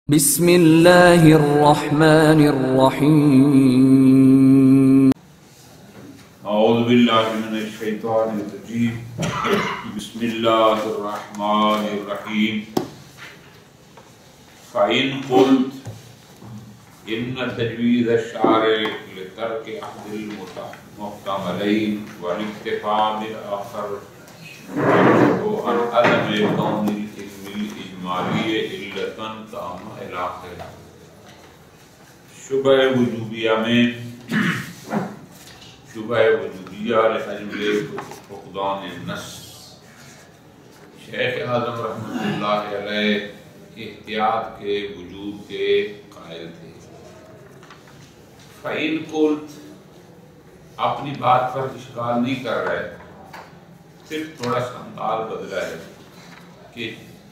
بسم اللہ الرحمن الرحیم اعوذ باللہ من الشیطان الرجیم بسم اللہ الرحمن الرحیم فَإِن قُلْتَ إِنَّ تَجْوِيزَ الشَّارِعِ لِتَرْكِ أَحْدِ الْمُحْتَمَلَيْنِ وَالِاكْتِفَاءَ بِالْآخَرِ وَعَنْ عَدَمِ كَوْنِ الْإِلْمِ الْإِجْمَالِيِّ عِلَّةً تَامَّةً إِلَى آخِرِهِ۔ شبہ وجوبیہ میں شبہ وجوبیہ لأجل فقدان النص، شیخ اعظم رحمۃ اللہ علیہ احتیاط کے وجوب کے قائل تھے۔ فَإِن قُلْتَ، اپنی بات پر اشکال نہیں کر رہے، صرف تھوڑا سا انداز بدلا ہے کہ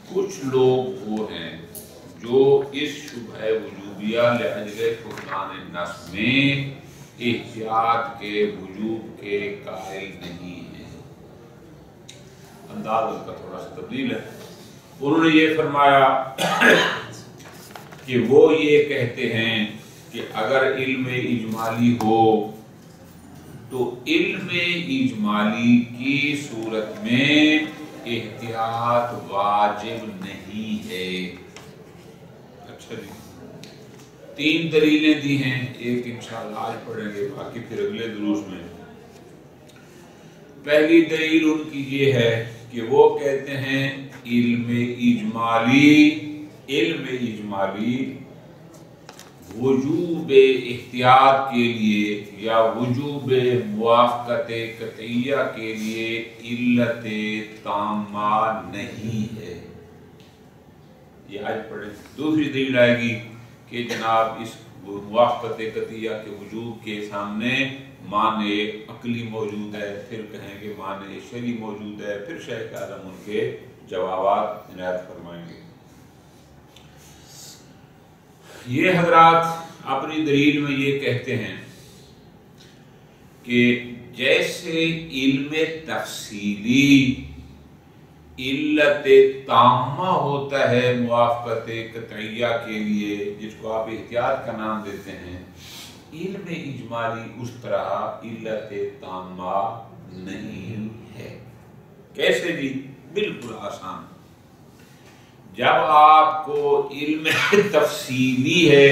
کچھ لوگ وہ ہیں جو اس شبہ وجوبیہ لأجل فقدان النص میں احتیاط کے وجوب کے قائل نہیں ہیں۔ انداز ان کا تھوڑا سا تبدیل ہے۔ انہوں نے یہ فرمایا کہ وہ یہ کہتے ہیں کہ اگر علم اجمالی ہو تو علم اجمالی کی صورت میں احتیاط واجب نہیں ہے۔ اچھا جی، 3 دلیلیں دی ہیں، ایک انشاءاللہ آج پڑھیں گے، باقی پھر اگلے دروس میں۔ پہلی دلیل ان کی یہ ہے کہ وہ کہتے ہیں علم اجمالی وجوب احتیاط کے لیے یا وجوب موافقت قطعیہ کے لیے علت تامہ نہیں ہے۔ یہ آج پڑھیں۔ دوسری دلیل آئے گی کہ جناب اس موافقت قطعیہ کے وجوب کے سامنے معنی عقلی موجود ہے، پھر کہیں گے معنی شرعی موجود ہے، پھر شیخ اعظم ان کے جوابات عنایت فرمائیں گے۔ یہ حضرات اپنی دلیل میں یہ کہتے ہیں کہ جیسے علم تفصیلی علت تامہ ہوتا ہے موافقت قطعیہ کے لیے، جس کو آپ احتیاط کا نام دیتے ہیں، علم اجمالی اس طرح علت تامہ نہیں ہے۔ کیسے جی؟ بالکل آسان۔ جب آپ کو علم تفصیلی ہے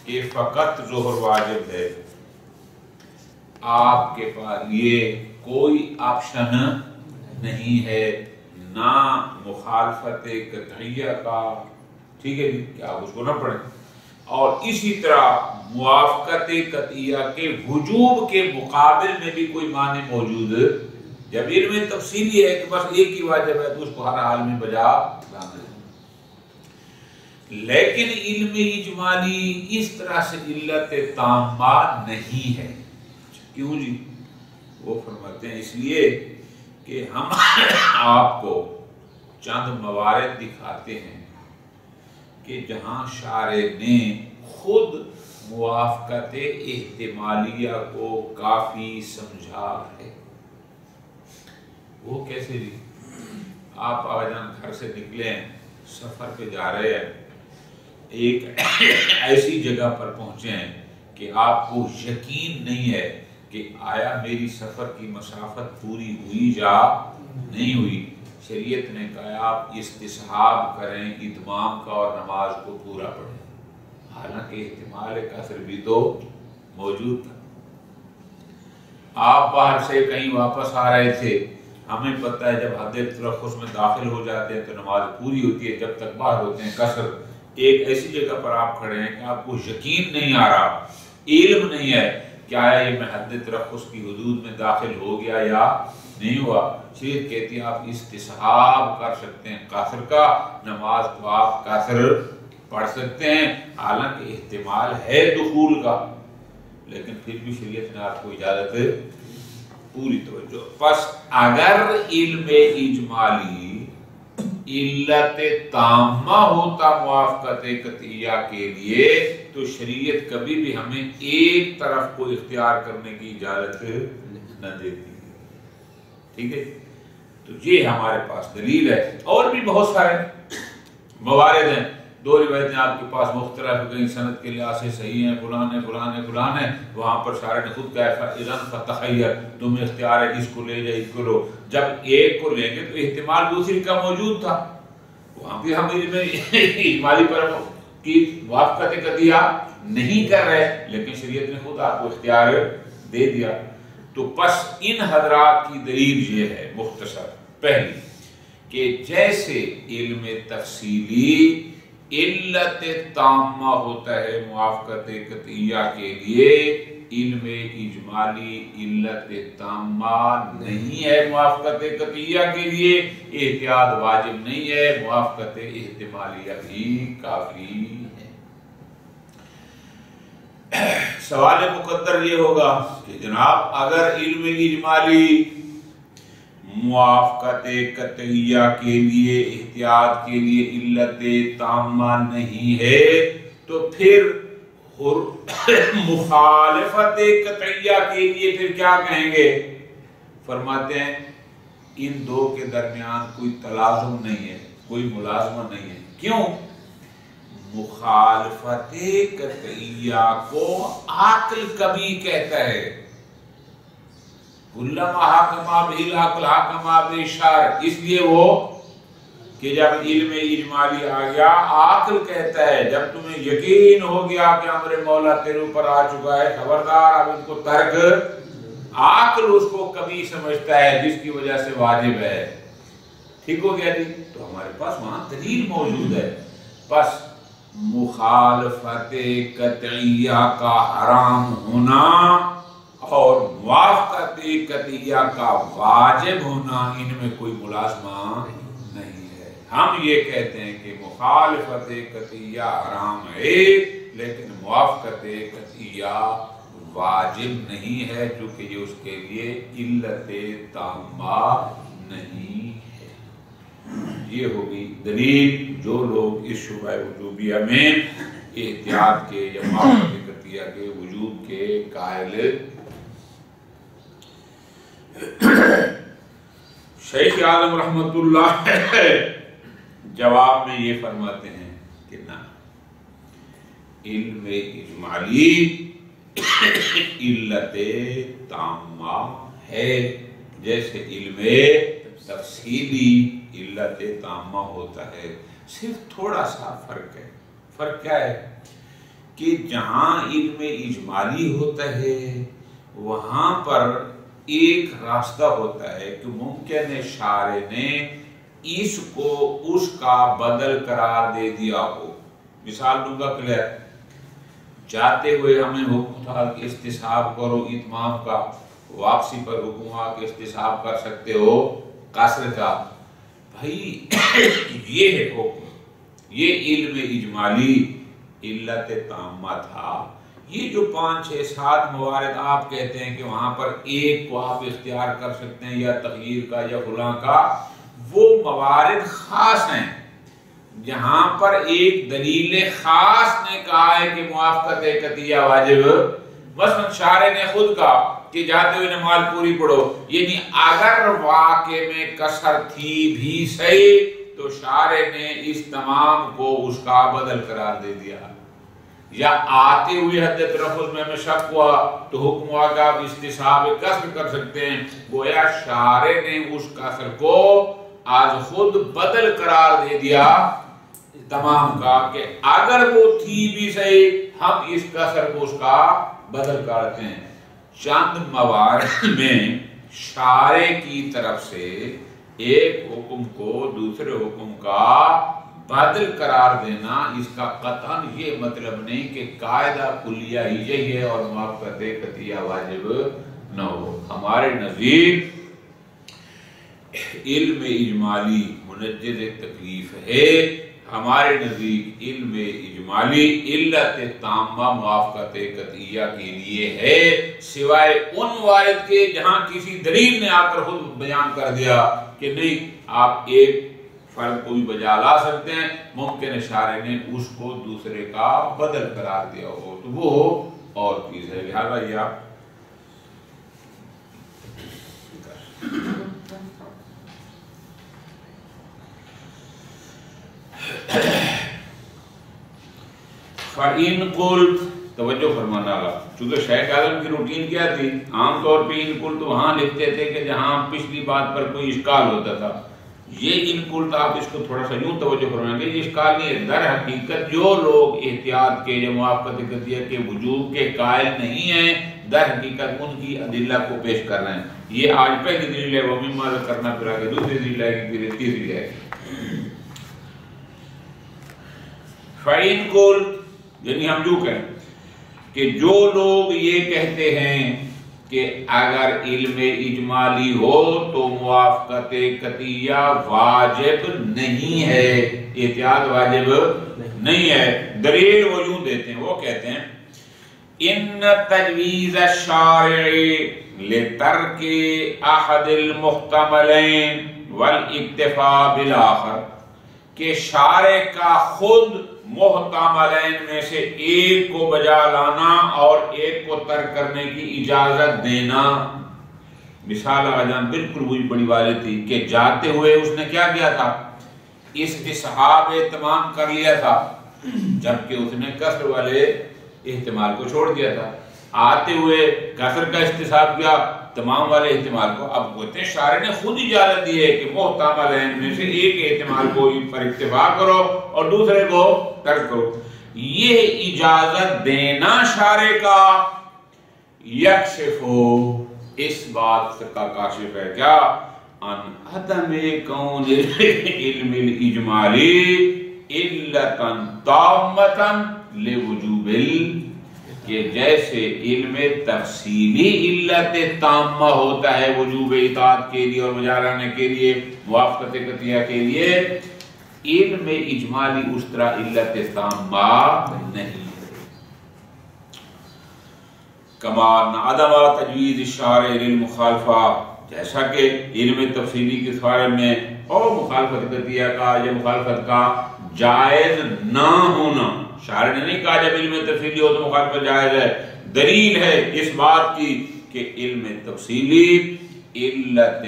کہ فقط ظہر واجب ہے، آپ کے پاس یہ کوئی آپشن نہیں ہے، نہ مخالفت قطعیہ کا، ٹھیک ہے جی، کہ آپ اس کو نہ پڑھیں، اور اسی طرح موافقت قطعیہ کے وجوب کے مقابل میں بھی کوئی معنی موجود۔ جب علم تفصیلی ہے کہ بس ایک ہی واجب ہے تو اس کو ہر حال میں بجا لانا ہے، لیکن علم اجمالی اس طرح سے علت تامہ نہیں ہے۔ کیوں جی؟ وہ فرماتے ہیں اس لیے کہ ہم آپ کو چند موارد دکھاتے ہیں کہ جہاں شارع نے خود موافقت احتمالیہ کو کافی سمجھا ہے۔ وہ کیسے جی؟ آپ آجان گھر سے نکلے ہیں، سفر پہ جا رہے ہیں، ایک ایسی جگہ پر پہنچے ہیں کہ آپ کو یقین نہیں ہے کہ آیا میری سفر کی مسافت پوری ہوئی یا نہیں ہوئی۔ شریعت نے کہا آپ استصحاب کریں اتمام کا اور نماز کو پورا پڑھیں، حالانکہ احتمال قصر بھی تو موجود تھا۔ آپ باہر سے کہیں واپس آ رہے تھے، ہمیں پتہ ہے جب حد ترخص میں داخل ہو جاتے ہیں تو نماز پوری ہوتی ہے، جب تک باہر ہوتے ہیں قصر۔ ایک ایسی جگہ پر آپ کھڑے ہیں کہ آپ کو یقین نہیں آ رہا، علم نہیں ہے کہ آیا یہ میں حد ترخص کی حدود میں داخل ہو گیا یا نہیں ہوا۔ شریعت کہتی ہے آپ استصحاب کر سکتے ہیں قصر کا، نماز کو آپ قصر پڑھ سکتے ہیں، حالانکہ احتمال ہے دخول کا، لیکن پھر بھی شریعت نے آپ کو اجازت پوری توجہ۔ پس اگر علم اجمالی علت تامہ ہوتا موافقت قطعیہ کے لیے تو شریعت کبھی بھی ہمیں ایک طرف کو اختیار کرنے کی اجازت نہ دیتی، ٹھیک ہے؟ تو یہ ہمارے پاس دلیل ہے، اور بھی بہت سارے موارد ہیں دو روایتیں آپ کے پاس مختلف کہیں سند کے لحاظ سے صحیح ہیں، فلان ہے، وہاں پر شارح نے خود کہا اذن فتخیر، تمہیں اختیار ہے اس کو لے جا اس کو لو۔ جب ایک کو لیں گے تو احتمال دوسری کا موجود تھا، وہاں بھی ہم اجمالی پر کی موافقت قطعیہ نہیں کر رہے، لیکن شریعت نے خود آپ کو اختیار دے دیا۔ تو پس ان حضرات کی دلیل یہ ہے مختصر، پہلی کہ جیسے علم تفصیلی علت تامہ ہوتا ہے موافقت قطعیہ کے لیے، علم اجمالی علت تامہ نہیں ہے موافقت قطعیہ کے لیے، احتیاط واجب نہیں ہے، موافقت احتمالیہ بھی کافی ہے۔ سوال مقدر یہ ہوگا کہ جناب اگر علم اجمالی موافقت قطعیہ کے لیے احتیاط کے لیے علت تامہ نہیں ہے تو پھر مخالفت قطعیہ کے لیے پھر کیا کہیں گے؟ فرماتے ہیں ان دو کے درمیان کوئی تلازم نہیں ہے، کوئی ملازمہ نہیں ہے۔ کیوں؟ مخالفت قطعیہ کو عقل کبھی کہتا ہے، کلما حکما بہ العقل حکما بالشرع، اس لیے وہ کہ جب علم اجمالی آ گیا عقل کہتا ہے، جب تمہیں یقین ہو گیا کہ امر مولا تیرے اوپر آ چکا ہے، خبردار اب ان کو ترک، عقل اس کو کبھی سمجھتا ہے جس کی وجہ سے واجب ہے۔ ٹھیک ہو گیا جی؟ تو ہمارے پاس وہاں دلیل موجود ہے۔ پس مخالفت قطعیہ کا حرام ہونا اور موافقت قطعیہ کا واجب ہونا ان میں کوئی ملازمہ نہیں ہے۔ ہم یہ کہتے ہیں کہ مخالفت قطعیہ حرام ہے لیکن موافقت قطعیہ واجب نہیں ہے، چونکہ یہ اس کے لیے علت تامہ نہیں ہے۔ یہ ہوگی دلیل جو لوگ اس شبہ وجوبیہ میں احتیاط کے یا موافقت قطعیہ کے وجود کے قائل۔ شیخ عالم رحمت اللہ جواب میں یہ فرماتے ہیں کہ نہ، علم اجمالی علت تامہ ہے جیسے علم تفصیلی علت تامہ ہوتا ہے، صرف تھوڑا سا فرق ہے۔ فرق کیا ہے کہ جہاں علم اجمالی ہوتا ہے وہاں پر ایک راستہ ہوتا ہے کہ ممکن ہے شارع نے اس کو اس کا بدل قرار دے دیا ہو۔ مثال دوں گا کلیئر، جاتے ہوئے ہمیں حکم تھا کہ استصحاب کرو اتمام کا، واپسی پر حکم ہوا کہ استصحاب کر سکتے ہو قصر کا۔ بھائی یہ ہے حکم، یہ علم اجمالی علت تامہ تھا۔ یہ جو 5 6 7 موارد آپ کہتے ہیں کہ وہاں پر ایک کو آپ اختیار کر سکتے ہیں یا تغییر کا یا فلاں کا، وہ موارد خاص ہیں جہاں پر ایک دلیل خاص نے کہا ہے کہ موافقت قطعیہ واجب۔ مثلا شارع نے خود کہا کہ جاتے ہوئے نماز پوری پڑھو، یعنی اگر واقع میں کسر تھی بھی صحیح تو شارع نے اس تمام کو اس کا بدل قرار دے دیا۔ یا آتے ہوئے حد تلفظ میں ہمیں شک ہوا تو حکم ہوا کہ آپ استصحاب کسر کر سکتے ہیں، گویا شارع نے اس کسر کو آج خود بدل قرار دے دیا تمام کا، کہ اگر وہ تھی بھی صحیح ہم اس کسر کو اس کا بدل کرتے ہیں۔ چند موارد میں شارع کی طرف سے ایک حکم کو دوسرے حکم کا بدل قرار دینا، اس کا قطعاً یہ مطلب نہیں کہ قاعدہ کلیہ ہی یہی ہے اور موافقت قطعیہ واجب نہ ہو۔ ہمارے نزدیک علم اجمالی منجز تکلیف ہے، ہمارے نزدیک علم اجمالی علت تامہ موافقت قطعیہ کے لیے ہے، سوائے ان موارد کے جہاں کسی دلیل نے آ کر خود بیان کر دیا کہ نہیں آپ ایک فرد کو بھی بجا لا سکتے ہیں، ممکن ہے شارع نے اس کو دوسرے کا بدل قرار دیا ہو تو وہ اور چیز ہے۔ لہذا یہ آپ فَإِن قُلْتَ، توجہ فرمانا گا، چونکہ شیخ اعظم کی روٹین کیا تھی، عام طور پہ ان قلت وہاں لکھتے تھے کہ جہاں پچھلی بات پر کوئی اشکال ہوتا تھا، یہ ان قلت آپ اس کو تھوڑا سا یوں توجہ فرمائیں گے، یہ اشکال نہیں ہے، در حقیقت جو لوگ احتیاط کے یا موافقت قطعیہ کے وجوب کے قائل نہیں ہیں، در حقیقت ان کی ادلہ کو پیش کر رہے ہیں۔ یہ آج پہلی دلیل ہے، وہ مما کرنا پھر آگے دوسری دلیل ہے کہ پھر تیسری ہے۔ فَإِن قُلْتَ، یعنی ہم جو کہیں کہ جو لوگ یہ کہتے ہیں کہ اگر علم اجمالی ہو تو موافقت قطعیہ واجب نہیں ہے، احتیاط واجب نہیں ہے، دلیل وہ یوں دیتے ہیں، وہ کہتے ہیں ان تجویز الشارع لترک احد المحتملین والاکتفاء بالآخر، کہ شارع کا خود محتملین میں سے ایک کو بجا لانا اور ایک کو ترک کرنے کی اجازت دینا۔ مثال آجان بالکل وہی بڑی والی تھی کہ جاتے ہوئے اس نے کیا کیا تھا، استصحاب تمام کر لیا تھا، جبکہ اس نے کسر والے احتمال کو چھوڑ دیا تھا، آتے ہوئے کسر کا استصحاب کیا، تمام والے احتمال کو۔ اب کہتے ہیں شارع نے خود اجازت دی ہے کہ محتملین میں سے ایک احتمال کو پر اکتفا کرو اور دوسرے کو ترک کرو۔ یہ اجازت دینا شارع کا یکشف ہو، اس بات کا کاشف ہے کیا، ان عدم کون علم الاجمالی علتا تامتا لوجوب، کہ جیسے علم تفصیلی علت تامہ ہوتا ہے وجوب اطاعت کے لیے اور بجا لانے کے لیے، موافقت قطعیہ کے لیے، علم اجمالی اس طرح علت تامہ نہیں ہے۔ کما عدم تجویز الشارع للمخالفہ، جیسا کہ علم تفصیلی کے بارے میں اور مخالفت قطعیہ کا یا مخالفت کا جائز نہ ہونا، شارع نے نہیں کہا جب علم تفصیلی ہو تو مخالفت جائز ہے، دلیل ہے اس بات کی کہ علم تفصیلی علت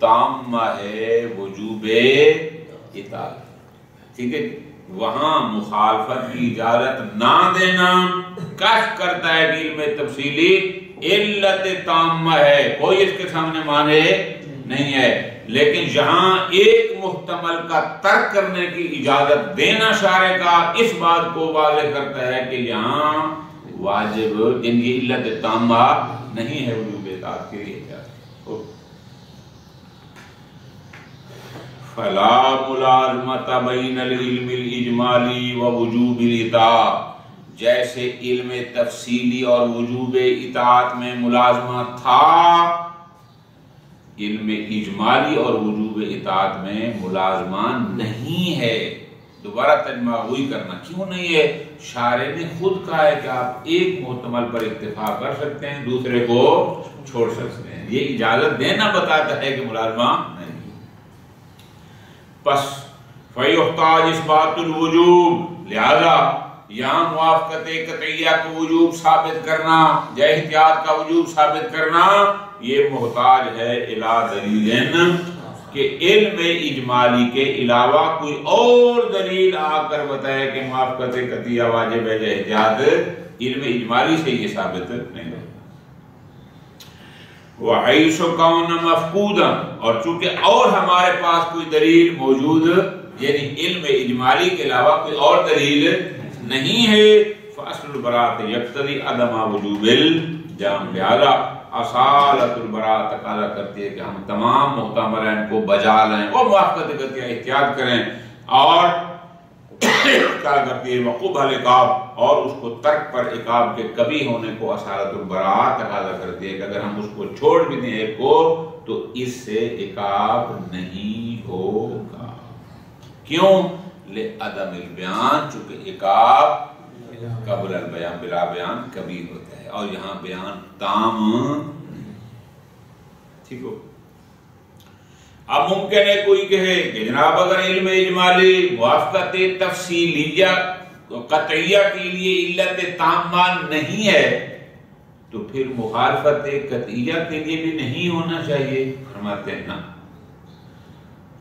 تامہ ہے وجوب اطاعت، ٹھیک ہے، وہاں مخالفت کی اجازت نہ دینا کشف کرتا ہے کہ علم تفصیلی علت تامہ ہے، کوئی اس کے سامنے مانے نہیں ہے، لیکن جہاں ایک محتمل کا ترک کرنے کی اجازت دینا شارع کا اس بات کو واضح کرتا ہے کہ یہاں واجب جن کی علت تامہ نہیں ہے وجوب اطاعت کے لیے۔ فلا ملازمۃ بین العلم الاجمالی و وجوب الاطاعت، جیسے علم تفصیلی اور وجوب اطاعت میں ملازمت تھا، علم اجمالی اور وجوب اطاعت میں ملازمہ نہیں ہے۔ دوبارہ ترجمہ وہی کرنا، کیوں نہیں ہے؟ شارع نے خود کہا ہے کہ آپ ایک محتمل پر اکتفا کر سکتے ہیں، دوسرے کو چھوڑ سکتے ہیں، یہ اجازت دینا بتاتا ہے کہ ملازمہ نہیں۔ پس فیحتاج اثبات الوجوب، لہذا یہاں موافقت قطعیہ کا وجوب ثابت کرنا یا احتیاط کا وجوب ثابت کرنا یہ محتاج ہے الی دلیل، کہ علم اجمالی کے علاوہ کوئی اور دلیل آ کر بتائے کہ موافقت قطعیہ واجب ہے یا احتیاط، علم اجمالی سے یہ ثابت نہیں ہے۔ وحیث کون مفقودا، اور چونکہ اور ہمارے پاس کوئی دلیل موجود یعنی علم اجمالی کے علاوہ کوئی اور دلیل نہیں ہے، فاصل البراءۃ یقتضی عدم وجوب الجمع، لہذا اصالت البراءۃ تقاضا کرتی ہے کہ ہم تمام محتملین کو بجا لیں، وہ موافقت قطعیہ احتیاط کریں، اور کیا کرتی ہے وقوع العقاب، اور اس کو ترک پر عقاب کے کبھی ہونے کو اصالت البراءۃ تقاضا کرتی ہے کہ اگر ہم اس کو چھوڑ بھی دیں ایک کو تو اس سے عقاب نہیں ہوگا، کیوں؟ لعدم البیان، چونکہ عقاب قبل البیان بلا بیان کبھی ہوتا ہے، اور یہاں بیان تام، ٹھیک ہو۔ اب ممکن ہے کوئی کہے کہ جناب اگر علم اجمالی موافقت تفصیلیہ قطعیہ کے لیے علت تامہ نہیں ہے تو پھر مخالفت قطعیہ کے لیے بھی نہیں ہونا چاہیے، فرماتے ہیں نا،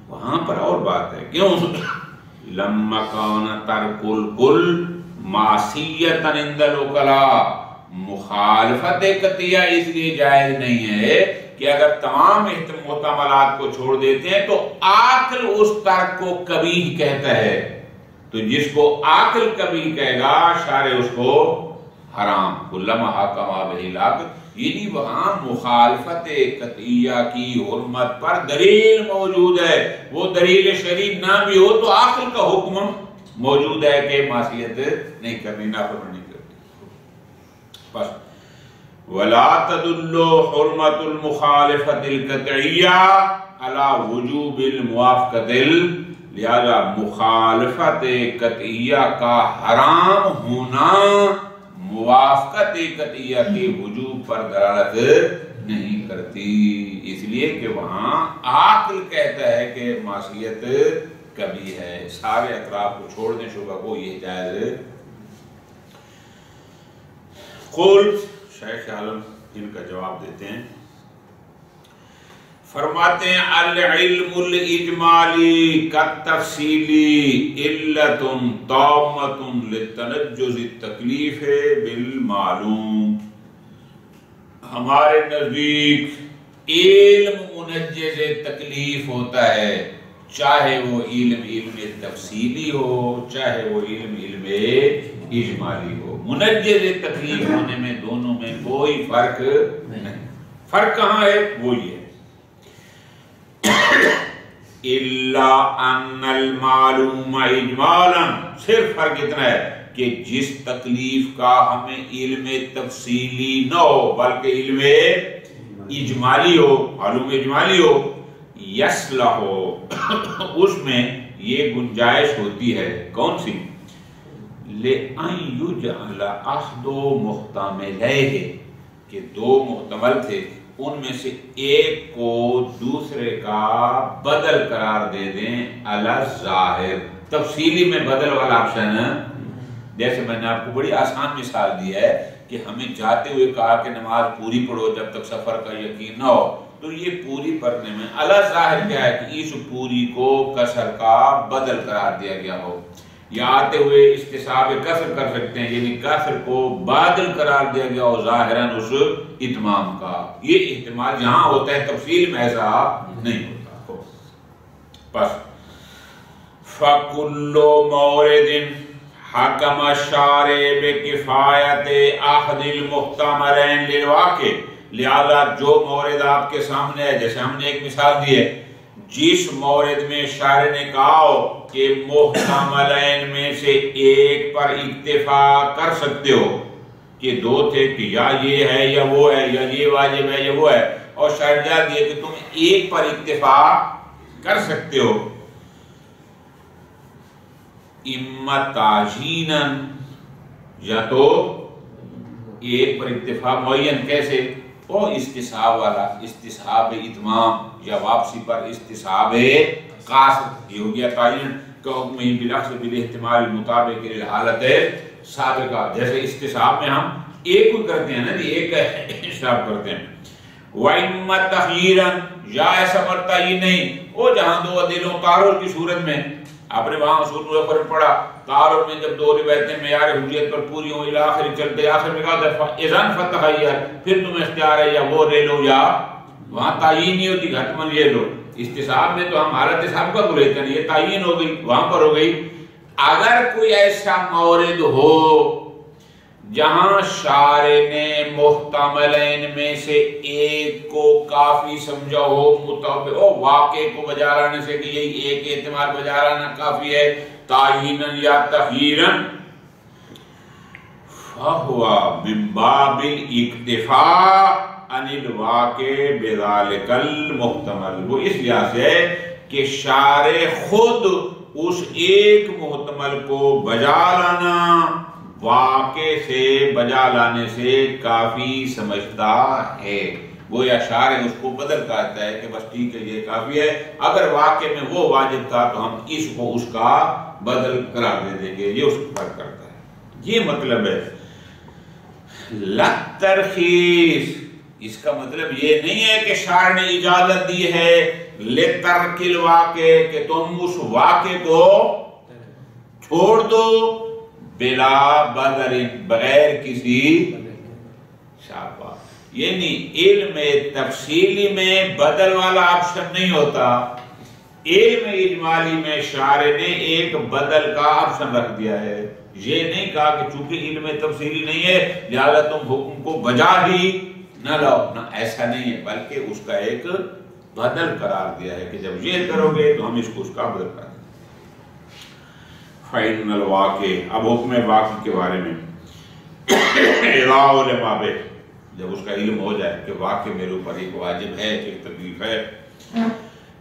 وہاں پر اور بات ہے، کیوں؟ لما کان ترک الکل معصیتن عند العقلاء، مخالفت قطعیہ اس لیے جائز نہیں ہے کہ اگر تمام محتملات کو چھوڑ دیتے ہیں تو عقل اس ترک کو کبیح کہتا ہے، تو جس کو عقل کبیح کہے گا شارع اس کو حرام، کلما حکم بہ العقل، یعنی وہاں مخالفت قطعیہ کی حرمت پر دلیل موجود ہے، وہ دلیل شرعی نہ بھی ہو تو عقل کا حکم موجود ہے کہ معصیت نہیں کرنی، نافرمانی نہیں کرنی۔ بس ولا تدل حرمت المخالفت القطعیہ علی وجوب الموافقت، لہذا مخالفت قطعیہ کا حرام ہونا موافقت قطعیہ کے وجوب پر دلالت نہیں کرتی، اس لیے کہ وہاں عقل کہتا ہے کہ معصیت کبھی ہے، سارے اطراف کو چھوڑ دیں شبہ کو، یہ جائز۔ قول شیخ عالم ان کا جواب دیتے ہیں، فرماتے ہیں العلم الاجمالی کالتفصیلی علت تامۃ للتنجز التکلیف بالمعلوم، ہمارے نزدیک علم منجز تکلیف ہوتا ہے، چاہے وہ علم تفصیلی ہو، چاہے وہ علم اجمالی ہو، منجز تکلیف ہونے میں دونوں میں کوئی فرق نہیں۔ فرق کہاں ہے؟ وہ یہ الا ان المعلوم اجمالا، صرف فرق اتنا ہے کہ جس تکلیف کا ہمیں علم تفصیلی نہ ہو بلکہ علم اجمالی ہو، معلوم اجمالی ہو، یصلح ہو، اس میں یہ گنجائش ہوتی ہے، کون سی؟ لأن یجعل احد محتملین، کہ دو محتمل تھے ان میں سے ایک کو دوسرے کا بدل قرار دے دیں علی الظاہر، تفصیلی میں بدل والا آپشن، جیسے میں نے آپ کو بڑی آسان مثال دی ہے کہ ہمیں جاتے ہوئے کہا کہ نماز پوری پڑھو جب تک سفر کا یقین نہ ہو، تو یہ پوری پڑھنے میں علی الظاہر کیا ہے کہ اس پوری کو کسر کا بدل قرار دیا گیا ہو، یا آتے ہوئے استصحاب کسر کر سکتے ہیں، یعنی کسر کو بادل قرار دیا گیا ہو ظاہراً اس اتمام کا، یہ احتمال جہاں ہوتا ہے، تفصیل میں ایسا نہیں ہوتا۔ پس فَكُلُّ مَوْرِدٍ حَكَمَ الشَّارِعُ بِكِفَایَتِ أَحَدِ الْمُحْتَمَلَيْنِ لِلْوَاقِعِ، لہذا جو مورد آپ کے سامنے ہے، جیسے ہم نے ایک مثال دی ہے، جس مورد میں شارع نے کہا ہو کہ محتملین میں سے ایک پر اکتفا کر سکتے ہو، کہ دو تھے کہ یا یہ ہے یا وہ ہے، یا یہ واجب ہے یا وہ ہے، اور شارع نے دیا کہ تم ایک پر اکتفا کر سکتے ہو، اما تعجیناً، یا تو ایک پر اکتفا معین، کیسے؟ وہ استصحاب والا، استصحاب اتمام، یا واپسی پر استصحاب قاصد، یہ ہو گیا تعین کا حکم ہی بالاخص بالاحتمال المطابق للحالت سابقہ، جیسے استصحاب میں ہم ایک کو کرتے ہیں نا جی، ایک استصحاب کرتے ہیں، وَإِمَّا تَخْيِيرًا، یا ایسا مرتا ہی نہیں، وہ جہاں دو عدلوں تعارض کی صورت میں، آپ نے وہاں اصول مظفر پڑھا، تعارض میں جب دو روایتیں معیار حجیت پر پوری ہوں، الی آخر چلتے، آخر میں کہا تھا اذن فتخیر، پھر تمہیں اختیار ہے یا وہ لے لو یا وہاں تعین نہیں ہوتی حتماً یہ لو، استصحاب میں تو ہم حالت سابقہ کو لیتے ہیں، یہ تعین ہو گئی، وہاں پر ہو گئی۔ اگر کوئی ایسا مورد ہو جہاں شارع نے محتملین میں سے ایک کو کافی سمجھا ہو، مطابق واقع کو بجا لانے سے کہ یہی ایک احتمال بجا لانا کافی ہے، تعییناً یا تخییراً، فَهُوَ مِن بَابِ الْاِکْتِفَاءِ عَنِ الْوَاقِعِ بِذَلِكَ الْمُحْتَمَلِ، وہ اس لحاظ سے کہ شارع خود اس ایک محتمل کو بجا لانا واقع سے بجا لانے سے کافی سمجھتا ہے، گویا شارع اس کو بدل کہتا ہے کہ بس ٹھیک ہے یہ کافی ہے، اگر واقع میں وہ واجب تھا تو ہم اس کو اس کا بدل قرار دے دیں گے، یہ اس کو فرق کرتا ہے، یہ مطلب ہے۔ لَتَرْخِیص، اس کا مطلب یہ نہیں ہے کہ شارع نے اجازت دی ہے لِتَرْکِ الْوَاقِعِ، کہ تم اس واقع کو چھوڑ دو، بلا بدر، بغیر کسی شاباش، یعنی علم تفصیلی میں بدل والا آپشن نہیں ہوتا، علم اجمالی میں شارع نے ایک بدل کا آپشن رکھ دیا ہے۔ یہ نہیں کہا کہ چونکہ علم تفصیلی نہیں ہے لہذا تم حکم کو بجا ہی نہ لاؤ، نہ ایسا نہیں ہے، بلکہ اس کا ایک بدل قرار دیا ہے کہ جب یہ کرو گے تو ہم اس کو اس کا بدل کر دیں۔ فَإِنَّ الْوَاقِعَ، اب حکم واقع کے بارے میں، اِذَا عُلِمَ بِهِ، جب اس کا علم ہو جائے کہ واقع میرے اوپر ایک واجب ہے، ایک تکلیف ہے،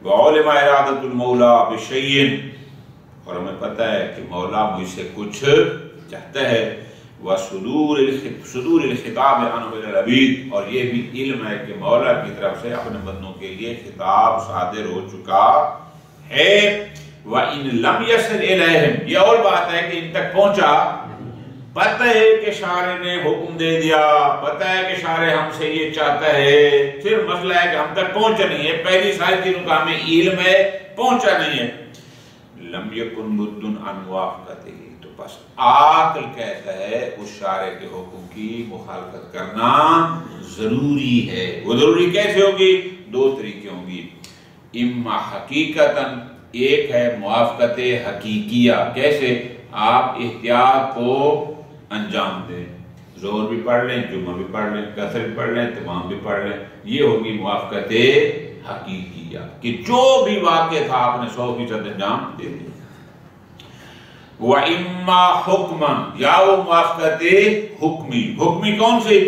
وَعُلِمَ إِرَادَةُ الْمَوْلَى بِشَيْءٍ، اور ہمیں پتہ ہے کہ مولا مجھ سے کچھ چاہتا ہے، وَصُدُورِ الْخِطَابِ عَنْهُ إِلَى الْعَبِيدِ، اور یہ بھی علم ہے کہ مولا کی طرف سے اپنے بندوں کے لیے خطاب صادر ہو چکا ہے۔ وَإِن لَمْ يَصِلْ إِلَيْهِمْ، یہ اور بات ہے کہ ان تک پہنچا، پتہ ہے کہ شارع نے حکم دے دیا، پتہ ہے کہ شارع ہم سے یہ چاہتا ہے، پھر مسئلہ ہے کہ ہم تک پہنچا نہیں ہے، پہلی ساری چیزوں کا ہمیں علم ہے، پہنچا نہیں ہے۔ لَمْ يَكُنْ بُدٌّ عَنْ مُوَافَقَتِهِ، تو بس عقل کہتا ہے اس شارع کے حکم کی مخالفت کرنا ضروری ہے۔ وہ ضروری کیسے ہوگی؟ دو طریقے ہوں گی، اما حقیقتاً، ایک ہے موافقت حقیقیہ، کیسے؟ آپ احتیاط کو انجام دیں، ظہر بھی پڑھ لیں، جمعہ بھی پڑھ لیں، قصر بھی پڑھ لیں، تمام بھی پڑھ لیں، یہ ہوگی موافقت حقیقیہ کہ جو بھی واقع تھا آپ نے 100% انجام دے دیا۔ وَإِمَّا حُکْمًا، یا وہ موافقت حکمی، حکمی کون سی؟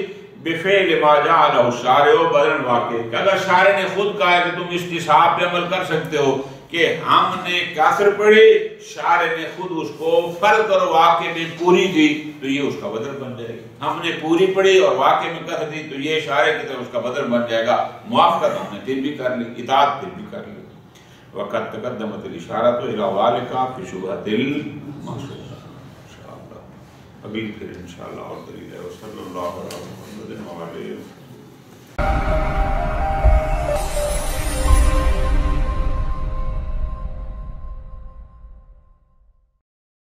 بِفِعْلِ مَا جَعَلَهُ الشَّارِعُ بَدَلًا واقع، کہ اگر شارع نے خود کہا ہے کہ تم استصحاب پہ عمل کر سکتے ہو، کہ ہم نے کافر پڑھی، شارع نے خود اس کو فرض کرو واقع میں پوری تھی تو یہ اس کا بدل بن جائے گا، ہم نے پوری پڑھی اور واقع میں کہا تھی تو یہ شارع کی طرف اس کا بدل بن جائے گا، موافقت ہم نے پھر بھی کر لی، اطاعت پھر بھی کر لی۔ وقت تقدمت الاشارۃ الی ذلک فی شبہۃ المحصورہ، انشاءاللہ ابھی پھر انشاءاللہ اور دلیل ہے۔ وصلی اللہ علی محمد وعلی آلہ۔